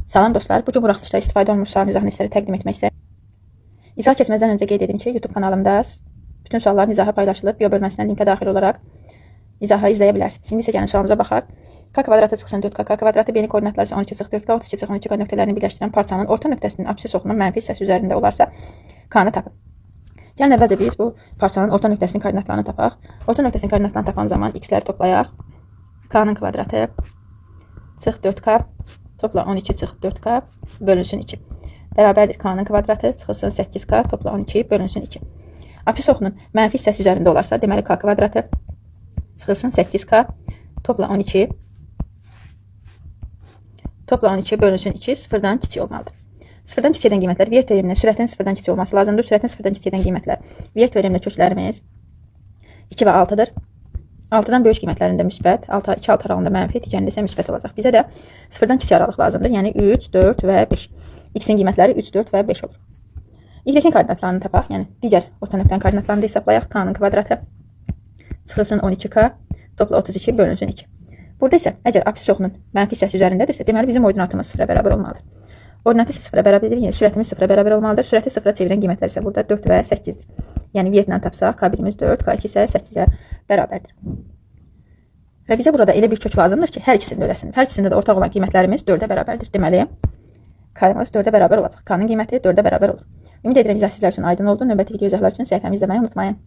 Salam dostlar, bugün buraxılışda istifadə olunmuş sual izah hissələri təqdim etmək istəyirəm. İzah keçməzdən öncə qeyd edim ki, YouTube kanalımda bütün sualların izahı paylaşılıb, bio bölməsindən linkə daxil olaraq izahı izləyə bilərsiniz. İndi isə gəlin sualımıza baxaq. K kvadratı çıxsın 4K, K kvadratı beni koordinatları isə 12 çıx 4K, 32 çıx 12K nöqtələrini birləşdirən parçanın orta nöqtəsinin apsis oxunun mənfi hissəsi üzərində olarsa K-nı tapın. Gəlin əvvəlcə biz bu parçanın orta nöqtəsinin koordinatlarını tapaq. Orta nöqtəsinin koordinatlarını tapan zaman x-ləri toplayaq. K-nın kvadratı çıx 4K topla 12 çıx 4K bölünsün 2. Bərabərdir K-nın kvadratı çıxılsın 8K topla 12 bölünsün 2. Apsis oxunun mənfi hissəsi üzərində olarsa, deməli K kvadratı çıxılsın 8K topla 12 bölünsün 2 sıfırdan kiçik olmalıdır. Sıfırdan kiçik edən qiymətlər V teoremindən sürətin sıfırdan kiçik olması lazımdır. Sürətin sıfırdan kiçik edən qiymətlər V teoremində köklərimiz 2 və 6'dır. 6'dan böyük qiymətlərində müsbət, 2 alt aralığında mənfi, digərində isə müsbət olacaq. Bizə də sıfırdan kiçik aralıq lazımdır. Yəni 3, 4 və 5. X-in qiymətləri 3, 4 və 5 olur. Y-in koordinatlarını tapaq. Yəni digər orta nöqtənin koordinatlarını da hesablayaq. K-nın kvadratı çıxılsın 12K topla 32 bölünsün 2. Burada isə əgər apsis oxunun mənfi hissəsi üzərindədirsə, deməli bizim ordinatımız sıfıra bərabər olmalıdır. Ordinatı isə sıfıra bərabərdir. Yəni sürətimiz sıfıra bərabər olmalıdır. Sürəti sıfıra çevirən qiymətlər isə burada 4 və 8-dir. Yəni V ilə tapsaq, K1-imiz 4, K2 isə 8-ə bərabərdir. Və bizə burada elə bir kök lazımdır ki, hər ikisini də ödəsin. Hər ikisində də ortaq olan qiymətlərimiz 4-ə bərabərdir. Deməli, K-ımız 4-ə bərabər olacaq. K-nın qiyməti 4-ə bərabər olur. Ümid edirəm izah sizlər üçün aydın oldu. Növbəti video izahlar üçün səhifəmi izləməyi unutmayın.